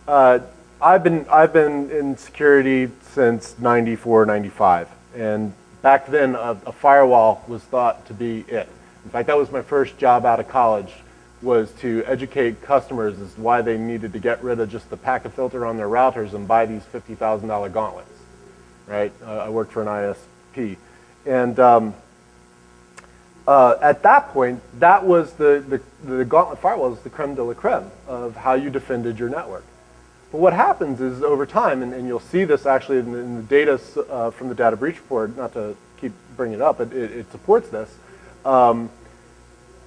I've been in security since 94, 95, and back then a firewall was thought to be it. In fact, that was my first job out of college, was to educate customers as to why they needed to get rid of just the packet filter on their routers and buy these $50,000 gauntlets, right? I worked for an ISP. And at that point, that was the gauntlet firewall was the creme de la creme of how you defended your network. But what happens is over time, and you'll see this actually in the data from the data breach report, not to keep bringing it up, but it supports this,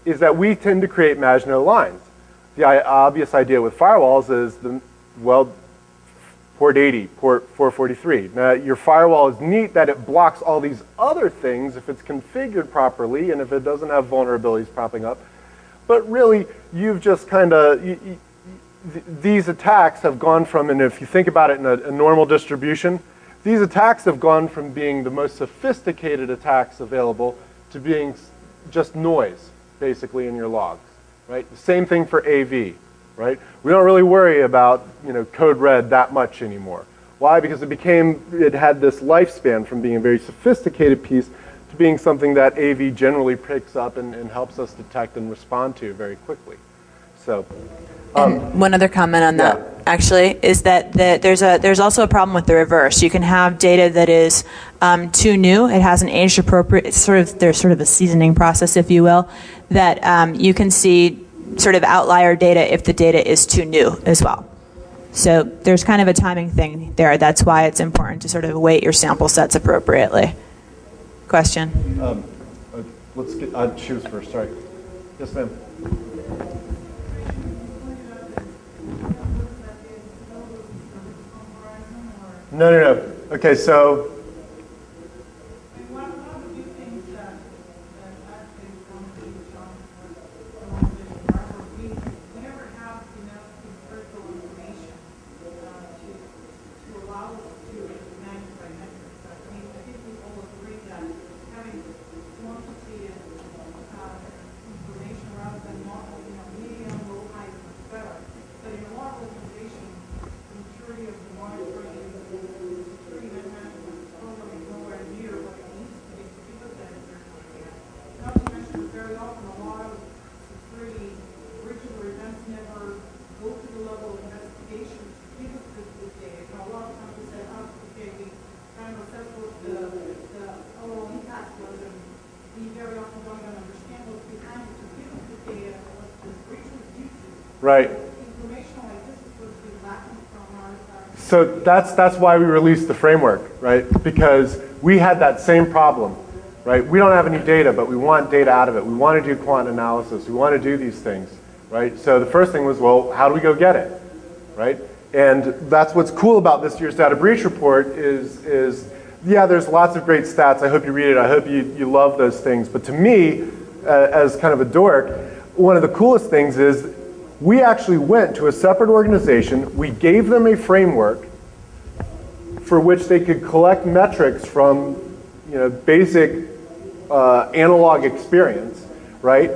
is that we tend to create Maginot lines. The obvious idea with firewalls is, port 80, port 443. Now, your firewall is neat that it blocks all these other things if it's configured properly and if it doesn't have vulnerabilities popping up. But really, you've just kind of, these attacks have gone from, and if you think about it in a normal distribution, these attacks have gone from being the most sophisticated attacks available to being just noise, basically, in your logs, right? The same thing for AV, right? We don't really worry about, code red that much anymore. Why? Because it had this lifespan from being a very sophisticated piece to being something that AV generally picks up and helps us detect and respond to very quickly. So. And one other comment on that, actually, is that there's also a problem with the reverse. You can have data that is too new. It hasn't aged appropriate. There's sort of a seasoning process, if you will, that you can see sort of outlier data if the data is too new as well. So there's kind of a timing thing there. That's why it's important to sort of weight your sample sets appropriately. Question? Let's get, she was first, sorry. Yes, ma'am. No. Okay, so. Right. So that's why we released the framework, right? Because we had that same problem, right? We don't have any data, but we want data out of it. We want to do quant analysis. We want to do these things, right? So the first thing was, well, how do we go get it, right? And that's what's cool about this year's data breach report is yeah, there's lots of great stats. I hope you read it. I hope you love those things. But to me, as kind of a dork, one of the coolest things is we actually went to a separate organization. We gave them a framework for which they could collect metrics from, basic analog experience, right?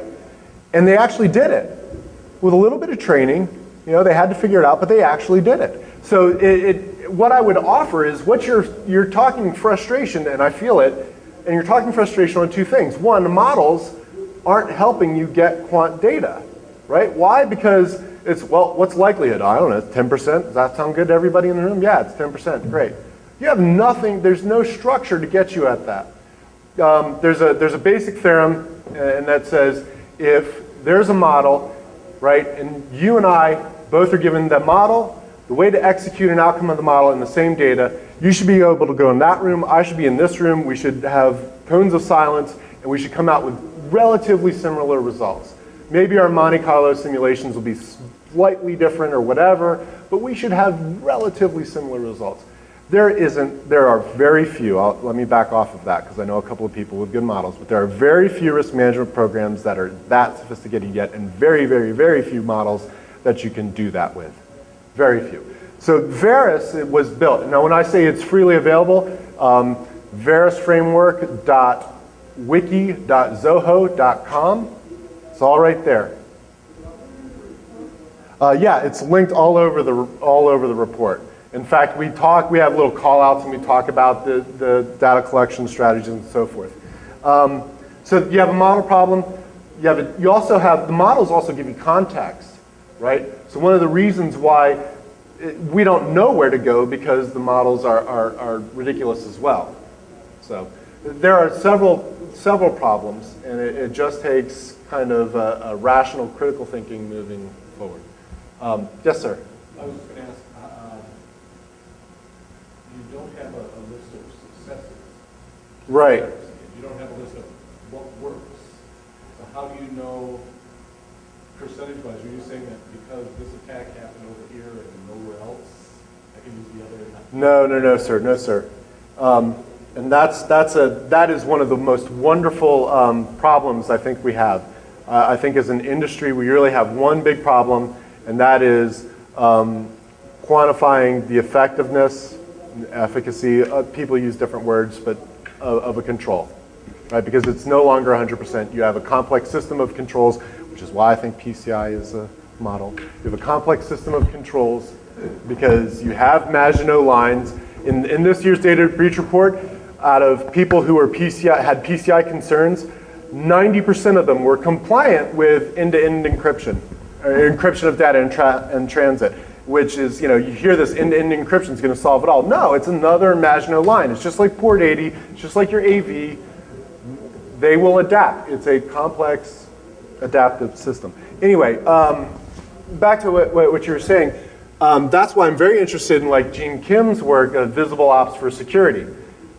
And they actually did it with a little bit of training. They had to figure it out, but they actually did it. So what I would offer is what you're talking frustration, and I feel it, and you're talking frustration on two things. One, the models aren't helping you get quant data. Right? Why? Because it's, well, what's likelihood? I don't know, 10%? Does that sound good to everybody in the room? Yeah, it's 10%, great. You have nothing, there's no structure to get you at that. There's a basic theorem, and that says if there's a model, right, and you and I both are given that model, the way to execute an outcome of the model in the same data, you should be able to go in that room, I should be in this room, we should have cones of silence, and we should come out with relatively similar results. Maybe our Monte Carlo simulations will be slightly different or whatever, but we should have relatively similar results. There are very few, let me back off of that because I know a couple of people with good models, but there are very few risk management programs that are that sophisticated yet, and very, very, very few models that you can do that with. Very few. So Varus, it was built. Now when I say it's freely available, varusframework.wiki.zoho.com. It's all right there. Yeah, it's linked all over the report. In fact, we have little call-outs and we talk about the data collection strategies and so forth. So you have a model problem. You also have, the models also give you context, right? So one of the reasons why we don't know where to go because the models are ridiculous as well. So there are several problems, and it just takes kind of a rational, critical thinking moving forward. Yes, sir? I was going to ask, you don't have a list of successes. Right. You don't have a list of what works. So how do you know, percentage-wise, are you saying that because this attack happened over here and nowhere else, I can use the other? No, sir. No, sir. And that is one of the most wonderful problems I think we have. I think as an industry, we really have one big problem, and that is quantifying the effectiveness, efficacy. People use different words, but of a control, right? Because it's no longer 100%. You have a complex system of controls, which is why I think PCI is a model. You have a complex system of controls because you have Maginot lines. In this year's data breach report, out of people who had PCI concerns, 90% of them were compliant with end-to-end encryption, or encryption of data in transit, which is, you hear this end-to-end encryption is going to solve it all. No, it's another Maginot line. It's just like port 80, it's just like your AV. They will adapt. It's a complex, adaptive system. Anyway, back to what you were saying. That's why I'm very interested in like Gene Kim's work of visible ops for security.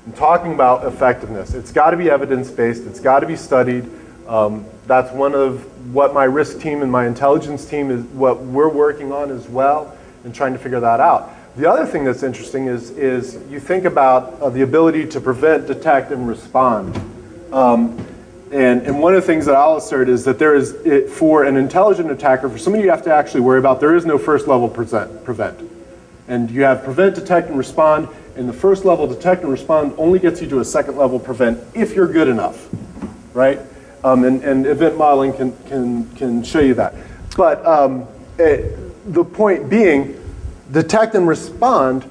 I'm talking about effectiveness. It's got to be evidence-based. It's got to be studied. That's one of what my risk team and my intelligence team is, what we're working on as well, and trying to figure that out. The other thing that's interesting is you think about the ability to prevent, detect, and respond. And one of the things that I'll assert is that there is, for an intelligent attacker, for somebody you have to actually worry about, there is no first level prevent. And you have prevent, detect, and respond. And the first level detect and respond only gets you to a second level prevent if you're good enough, right? And event modeling can show you that. But the point being, detect and respond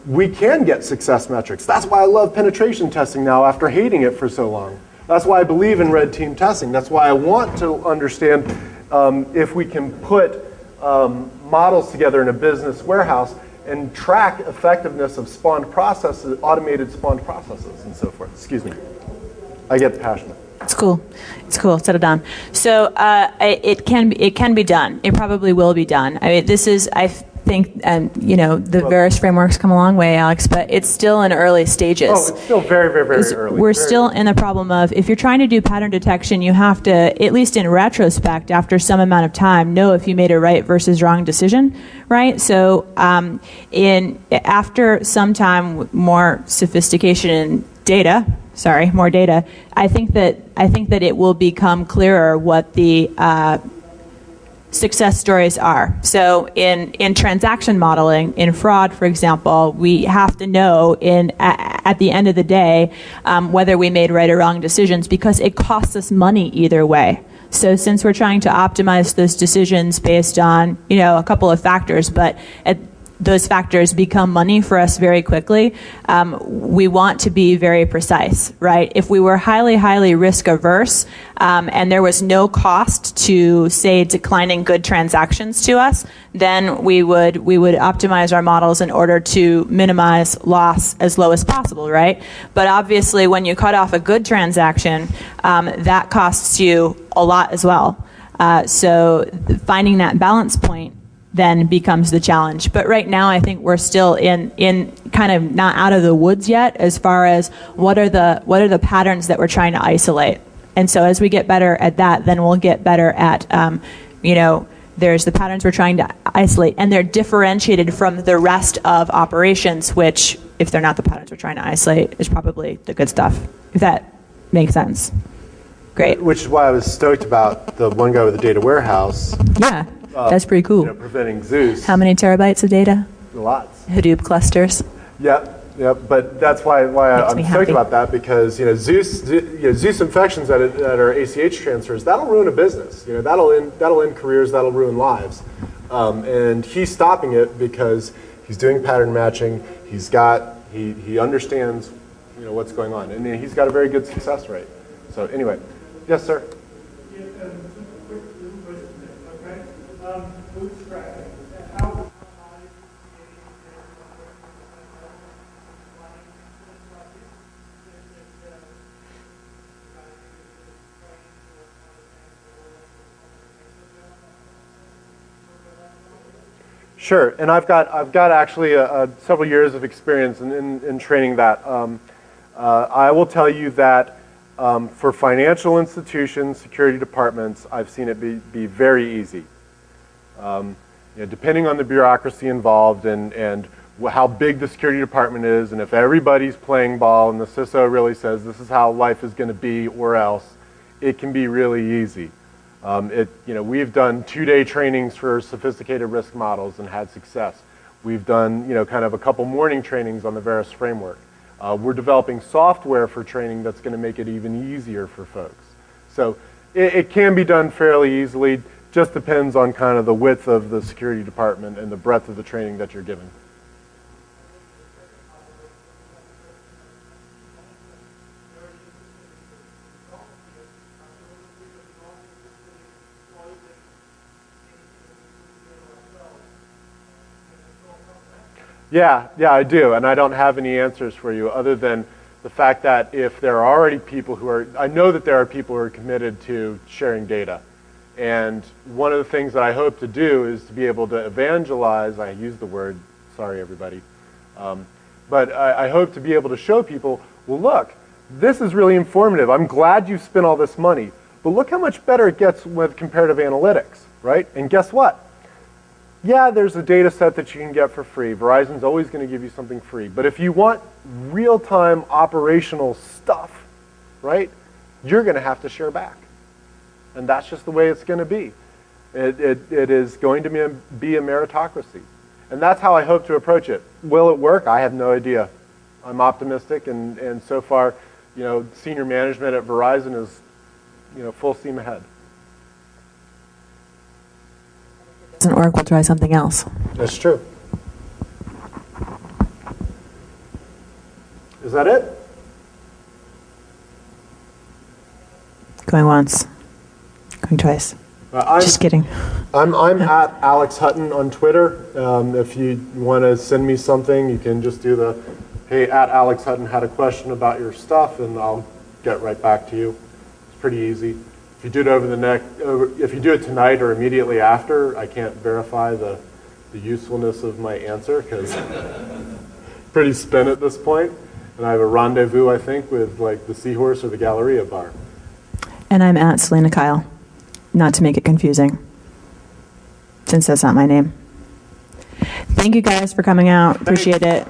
we can get success metrics. That's why I love penetration testing now after hating it for so long. That's why I believe in red team testing. That's why I want to understand if we can put models together in a business warehouse and track effectiveness of spawned processes, automated spawned processes, and so forth. Excuse me. I get passionate. It's cool. It's cool. Settle down. So it can be done. It probably will be done. I mean, this is, I think, the various frameworks come a long way, Alex, but it's still in early stages. Oh, it's still very, very, very early. We're still in the problem of, if you're trying to do pattern detection, you have to, at least in retrospect, after some amount of time, know if you made a right versus wrong decision, right? So after some time, more sophistication in data, more data, I think that it will become clearer what the success stories are. So in transaction modeling, in fraud, for example, we have to know at the end of the day whether we made right or wrong decisions, because it costs us money either way. So since we're trying to optimize those decisions based on a couple of factors, but those factors become money for us very quickly, we want to be very precise, right? If we were highly, highly risk averse and there was no cost to, say, declining good transactions to us, then we would optimize our models in order to minimize loss as low as possible, right? But obviously, when you cut off a good transaction, that costs you a lot as well. So finding that balance point then becomes the challenge. But right now, I think we're still in kind of not out of the woods yet as far as what are the patterns that we're trying to isolate. And so as we get better at that, then we'll get better at, there's the patterns we're trying to isolate, and they're differentiated from the rest of operations, which, if they're not the patterns we're trying to isolate, is probably the good stuff, if that makes sense. Great. Which is why I was stoked about the one guy with the data warehouse. Yeah. That's pretty cool. Preventing Zeus. How many terabytes of data? Lots. Hadoop clusters. Yeah. Yep, but that's why Makes me I'm stoked happy. about that, because Zeus infections that are ACH transfers, that'll ruin a business. That'll end careers, that'll ruin lives. And he's stopping it because he's doing pattern matching. He understands what's going on, and he's got a very good success rate. So anyway, yes, sir. Yeah, just a quick little question there, okay? Bootstrapping. How high is Sure, and I've got actually several years of experience in training that. I will tell you that for financial institutions, security departments, I've seen it be very easy. Depending on the bureaucracy involved and how big the security department is, and if everybody's playing ball and the CISO really says this is how life is going to be or else, it can be really easy. We've done 2-day trainings for sophisticated risk models and had success. We've done, kind of a couple morning trainings on the Verus framework. We're developing software for training that's going to make it even easier for folks. So it can be done fairly easily. Just depends on kind of the width of the security department and the breadth of the training that you're giving. Yeah, I do, and I don't have any answers for you other than the fact that if there are already people I know that there are people who are committed to sharing data. And one of the things that I hope to do is to be able to evangelize, I use the word, sorry everybody, but I hope to be able to show people, well look, this is really informative. I'm glad you spent all this money, but look how much better it gets with comparative analytics, right? And guess what? Yeah, there's a data set that you can get for free. Verizon's always going to give you something free. But if you want real-time operational stuff, right, you're going to have to share back. And that's just the way it's going to be. It is going to be a meritocracy. And that's how I hope to approach it. Will it work? I have no idea. I'm optimistic, and so far, senior management at Verizon is, full steam ahead. Doesn't work, we'll try something else. That's true. Is that it? Going once. Going twice. Just kidding. I'm at Alex Hutton on Twitter. If you want to send me something, you can just do the, hey, at Alex Hutton had a question about your stuff, and I'll get right back to you. It's pretty easy. If you do it if you do it tonight or immediately after, I can't verify the usefulness of my answer because pretty spent at this point. And I have a rendezvous, I think, with like the Seahorse or the Galleria bar. And I'm at Selena Kyle, not to make it confusing, since that's not my name. Thank you guys for coming out. Appreciate it.